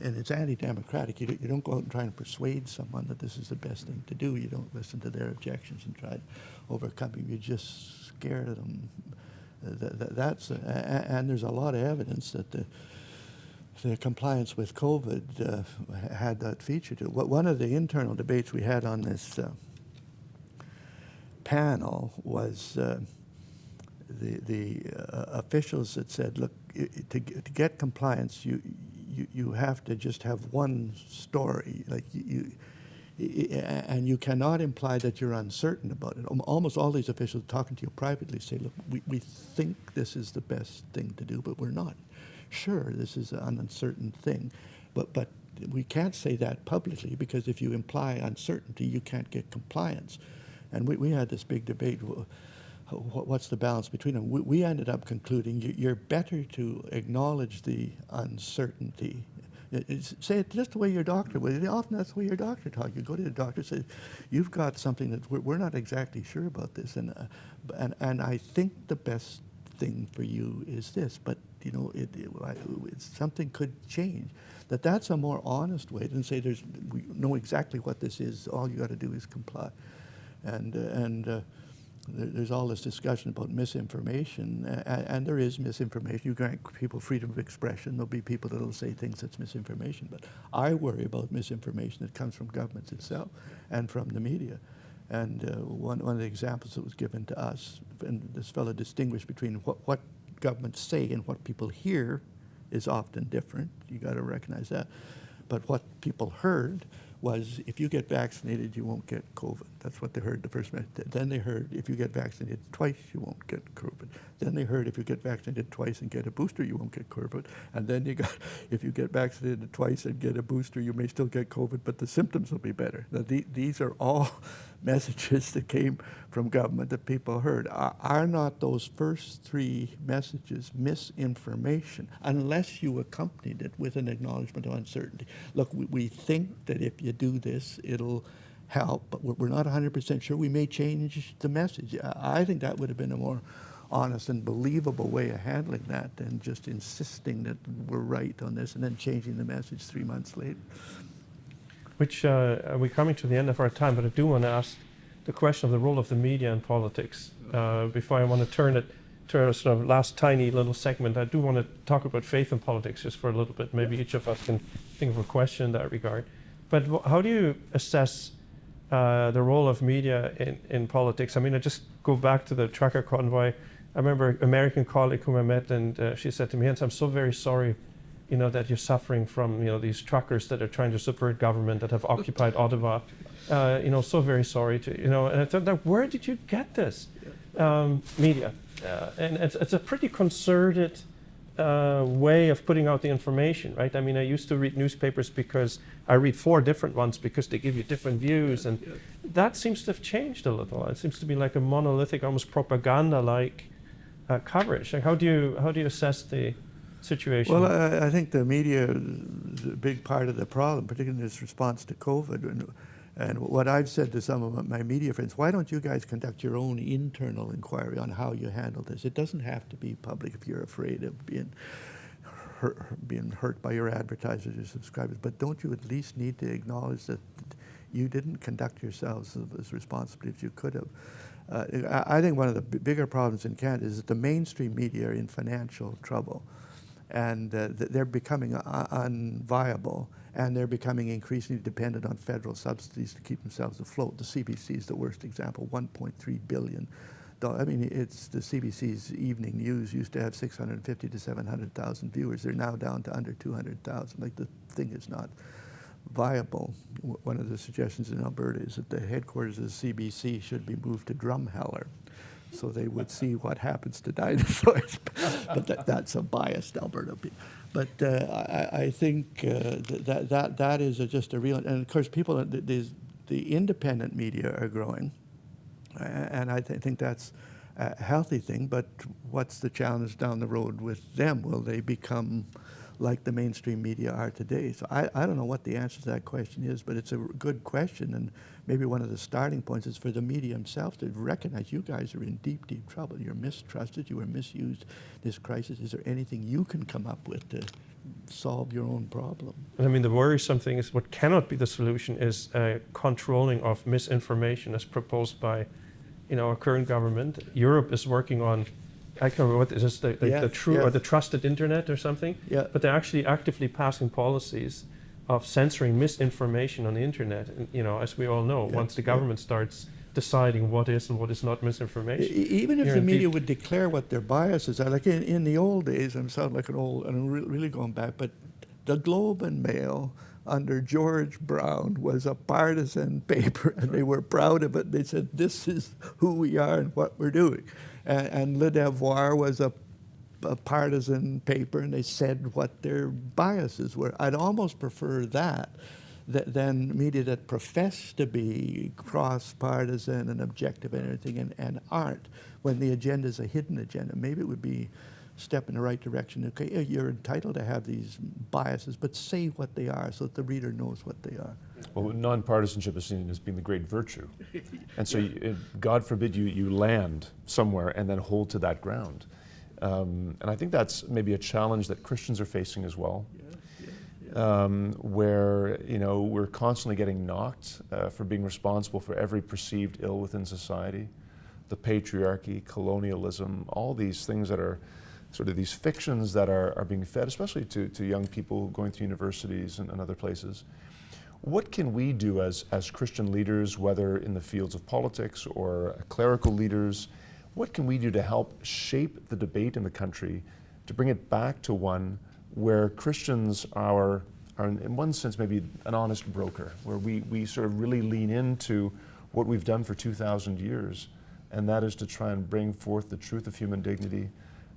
and it's anti-democratic. You don't go out and try and persuade someone that this is the best thing to do. You don't listen to their objections and try to overcome them. You just scare them. And there's a lot of evidence that the compliance with COVID had that feature to it. One of the internal debates we had on this panel was the officials that said, look, to get compliance, you have to just have one story, like and you cannot imply that you're uncertain about it. Almost all these officials talking to you privately say, look, we think this is the best thing to do, but we're not sure. This is an uncertain thing, but we can't say that publicly, because if you imply uncertainty, you can't get compliance. And we had this big debate. What's the balance between them? We ended up concluding you're better to acknowledge the uncertainty. Say it just the way your doctor would. Often that's the way your doctor talks. You go to the doctor and say, you've got something that we're not exactly sure about this, and I think the best thing for you is this, but you know, something could change. That's a more honest way than say we know exactly what this is. All you got to do is comply, and there's all this discussion about misinformation, and there is misinformation. You grant people freedom of expression, there'll be people that will say things that's misinformation. But I worry about misinformation that comes from governments itself and from the media. And one of the examples that was given to us, and this fellow distinguished between what governments say and what people hear is often different. You got to recognize that. But what people heard was, if you get vaccinated, you won't get COVID. That's what they heard the first minute. Then they heard, if you get vaccinated twice, you won't get COVID. Then they heard, if you get vaccinated twice and get a booster, you won't get COVID. And then you got, if you get vaccinated twice and get a booster, you may still get COVID, but the symptoms will be better. Now, these are all messages that came from government that people heard. Are not those first three messages misinformation, unless you accompanied it with an acknowledgement of uncertainty? Look, we think that if you do this, it'll help, but we're not 100% sure. We may change the message. I think that would have been a more honest and believable way of handling that than just insisting that we're right on this and then changing the message 3 months later. which we're coming to the end of our time, but I do want to ask the question of the role of the media in politics. Before I want to turn it to our sort of last tiny little segment, I do want to talk about faith in politics just for a little bit. Maybe each of us can think of a question in that regard. But how do you assess the role of media in politics? I mean, I just go back to the trucker convoy. I remember an American colleague whom I met, and she said to me, "Jens, I'm so very sorry, that you're suffering from, these truckers that are trying to subvert government, that have occupied Ottawa. So very sorry to, and I thought, now, where did you get this? Media. And it's a pretty concerted way of putting out the information, right? I mean, I used to read newspapers because I read 4 different ones because they give you different views, and that seems to have changed a little. It seems to be like a monolithic, almost propaganda-like coverage. Like, how do you assess the situation? Well, I think the media is a big part of the problem, particularly in its response to COVID. And what I've said to some of my media friends, why don't you guys conduct your own internal inquiry on how you handle this? It doesn't have to be public if you're afraid of being hurt by your advertisers or subscribers, but don't you at least need to acknowledge that you didn't conduct yourselves as responsibly as you could have? I think one of the bigger problems in Canada is that the mainstream media are in financial trouble, and they're becoming unviable, and they're becoming increasingly dependent on federal subsidies to keep themselves afloat. The CBC is the worst example, $1.3 billion. I mean, it's the CBC's evening news used to have 650 to 700,000 viewers. They're now down to under 200,000. Like, the thing is not viable. One of the suggestions in Alberta is that the headquarters of the CBC should be moved to Drumheller, so they would see what happens to dinosaurs. But that's a biased Alberta. But I think that is just a real, and of course the independent media are growing, and I think that's a healthy thing, but what's the challenge down the road with them? Will they become like the mainstream media are today? So I don't know what the answer to that question is, but it's a good question, and maybe one of the starting points is for the media themselves to recognize you guys are in deep, deep trouble. You're mistrusted, you were misused this crisis. Is there anything you can come up with to solve your own problem? I mean, the worrisome thing is what cannot be the solution is controlling of misinformation as proposed by, our current government. Europe is working on, I can't remember what is this, or the trusted internet or something. Yeah. But they're actually actively passing policies of censoring misinformation on the internet. And, as we all know, once the government starts deciding what is and what is not misinformation. Even if the media would declare what their biases are, like in the old days, I'm sounding like an old, and I'm really going back, but the Globe and Mail under George Brown was a partisan paper, and they were proud of it. They said, this is who we are and what we're doing. And Le Devoir was a partisan paper, and they said what their biases were. I'd almost prefer that than media that profess to be cross-partisan and objective and everything and aren't, when the agenda is a hidden agenda. Maybe it would be a step in the right direction. Okay, you're entitled to have these biases, but say what they are so that the reader knows what they are. Well, non-partisanship is seen as being the great virtue. And so, God forbid you land somewhere and then hold to that ground. And I think that's maybe a challenge that Christians are facing as well. Where we're constantly getting knocked for being responsible for every perceived ill within society, the patriarchy, colonialism, all these things that are sort of these fictions that are being fed, especially to young people going to universities and other places. What can we do as Christian leaders, whether in the fields of politics or clerical leaders, what can we do to help shape the debate in the country to bring it back to one where Christians are in one sense maybe an honest broker, where we sort of really lean into what we've done for 2,000 years, and that is to try and bring forth the truth of human dignity,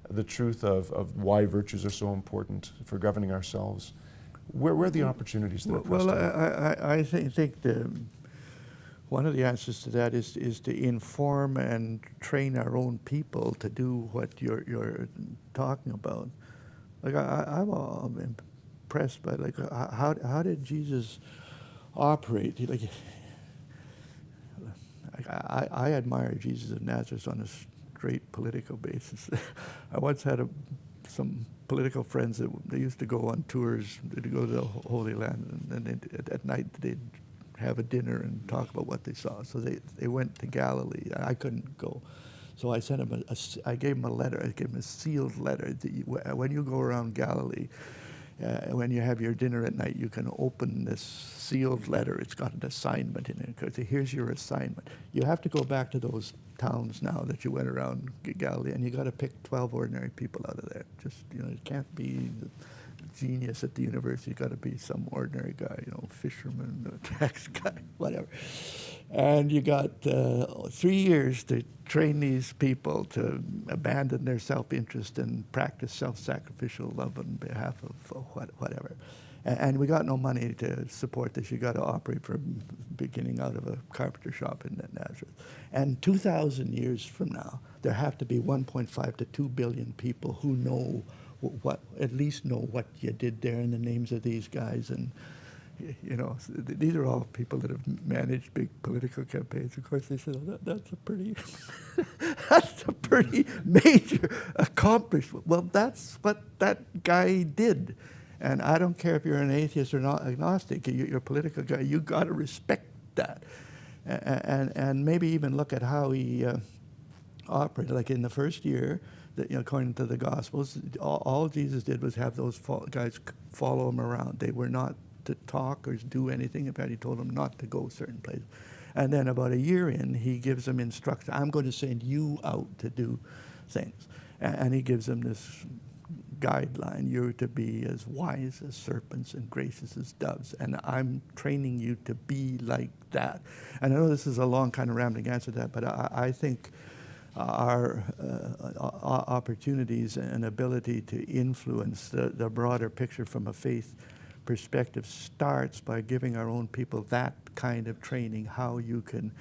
the truth of why virtues are so important for governing ourselves. Where are the opportunities there? Well, I think one of the answers to that is to inform and train our own people to do what you're talking about. Like I'm impressed by how did Jesus operate? I admire Jesus of Nazareth on a straight political basis. I once had some political friends that they used to go on tours to go to the Holy Land, and at night they'd have a dinner and talk about what they saw. So they went to Galilee. I couldn't go. So I sent him I gave him a letter. I gave him a sealed letter. When you go around Galilee, when you have your dinner at night, you can open this sealed letter. It's got an assignment in it. Because here's your assignment. You have to go back to those towns now that you went around Galilee, and you got to pick 12 ordinary people out of there. Just, it can't be the genius at the university. You got to be some ordinary guy, fisherman, tax guy, whatever. And you got 3 years to train these people to abandon their self-interest and practice self-sacrificial love on behalf of whatever. And we got no money to support this. You got to operate from beginning out of a carpenter shop in Nazareth. And 2,000 years from now, there have to be 1.5 to 2 billion people who know at least know what you did there in the names of these guys. And these are all people that have managed big political campaigns. Of course, they said, that's a pretty, that's a pretty major accomplishment. Well, that's what that guy did. And I don't care if you're an atheist or not agnostic, you're a political guy, you got to respect that. And maybe even look at how he operated. Like in the first year, according to the Gospels, all Jesus did was have those guys follow him around. They were not to talk or do anything. In fact, he told them not to go certain places. And then about a year in, he gives them instructions. I'm going to send you out to do things. And he gives them this guideline. You're to be as wise as serpents and gracious as doves. And I'm training you to be like that. And I know this is a long kind of rambling answer to that, but I think our opportunities and ability to influence the broader picture from a faith perspective starts by giving our own people that kind of training, how you can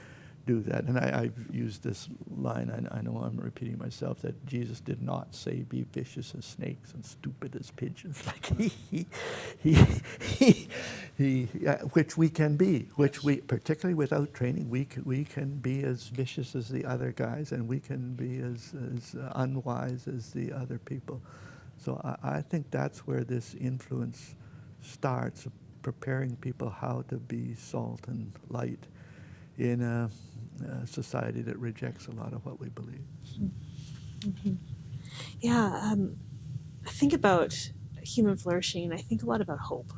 do that. And I've used this line, I know I'm repeating myself, that Jesus did not say be vicious as snakes and stupid as pigeons. Like which we can be, which we, particularly without training, we can be as vicious as the other guys, and we can be as unwise as the other people. So I think that's where this influence starts, preparing people how to be salt and light in a society that rejects a lot of what we believe. Mm-hmm. Yeah, I think about human flourishing, and I think a lot about hope,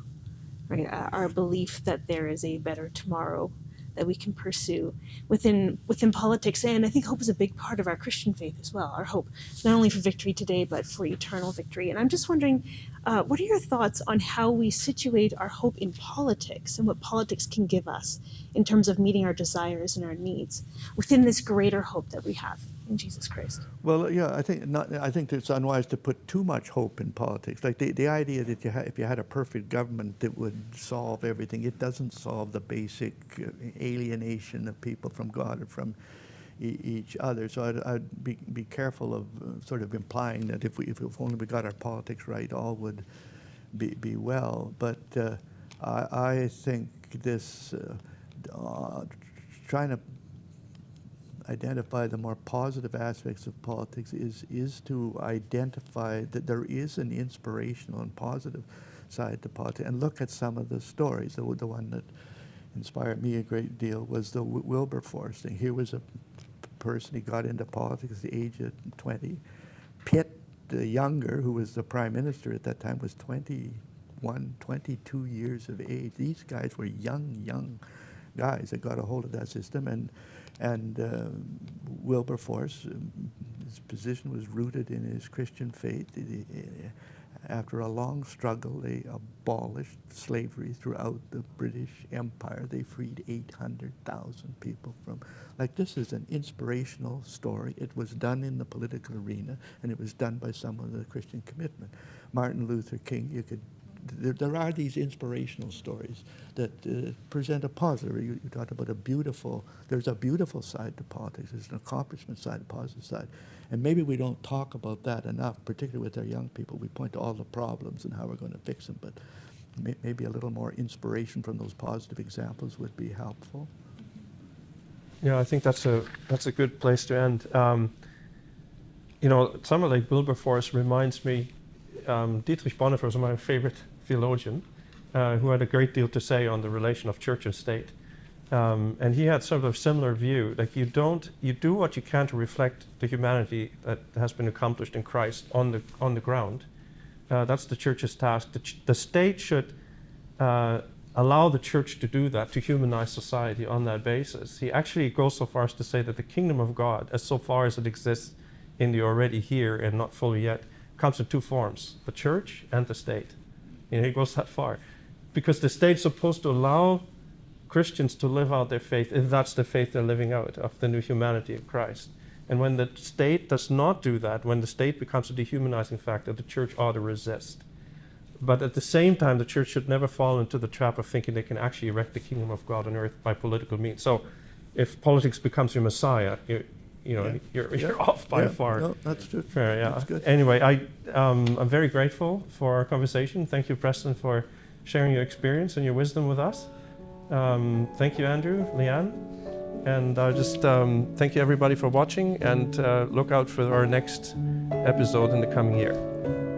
right? Our belief that there is a better tomorrow that we can pursue within politics, and I think hope is a big part of our Christian faith as well. Our hope, not only for victory today, but for eternal victory. And I'm just wondering, what are your thoughts on how we situate our hope in politics and what politics can give us in terms of meeting our desires and our needs within this greater hope that we have in Jesus Christ? Well, yeah, I think it's unwise to put too much hope in politics. Like the idea that if you had a perfect government that would solve everything, it doesn't solve the basic alienation of people from God or from each other. So I'd be careful of sort of implying that if only we got our politics right, all would be well. But I think this trying to identify the more positive aspects of politics is to identify that there is an inspirational and positive side to politics, and look at some of the stories. The one that inspired me a great deal was the Wilberforce thing. Here was a person, he got into politics at the age of 20. Pitt, the younger, who was the prime minister at that time, was 21, 22 years of age. These guys were young guys that got a hold of that system, and Wilberforce, his position was rooted in his Christian faith. After a long struggle, they abolished slavery throughout the British Empire. They freed 800,000 people from, this is an inspirational story. It was done in the political arena, and it was done by someone with a Christian commitment. Martin Luther King, there are these inspirational stories that present a positive. You talked about there's a beautiful side to politics. There's an accomplishment side, a positive side. And maybe we don't talk about that enough, particularly with our young people. We point to all the problems and how we're going to fix them, but maybe a little more inspiration from those positive examples would be helpful. Yeah, I think that's a good place to end. Someone like Wilberforce reminds me, Dietrich Bonhoeffer was my favorite theologian, who had a great deal to say on the relation of church and state. And he had sort of a similar view, like you do what you can to reflect the humanity that has been accomplished in Christ on the ground. That's the church's task. The state should allow the church to do that, to humanize society on that basis. He actually goes so far as to say that the kingdom of God, as so far as it exists in the already here and not fully yet, comes in two forms, the church and the state. He goes that far. Because the state's supposed to allow Christians to live out their faith, if that's the faith they're living out, of the new humanity of Christ. And when the state does not do that, when the state becomes a dehumanizing factor, the church ought to resist. But at the same time, the church should never fall into the trap of thinking they can actually erect the kingdom of God on earth by political means. So if politics becomes your messiah, you're off by far. No, that's true. Fair, yeah. That's good. Anyway, I'm very grateful for our conversation. Thank you, Preston, for sharing your experience and your wisdom with us. Thank you, Andrew, Leanne. And just thank you, everybody, for watching, and look out for our next episode in the coming year.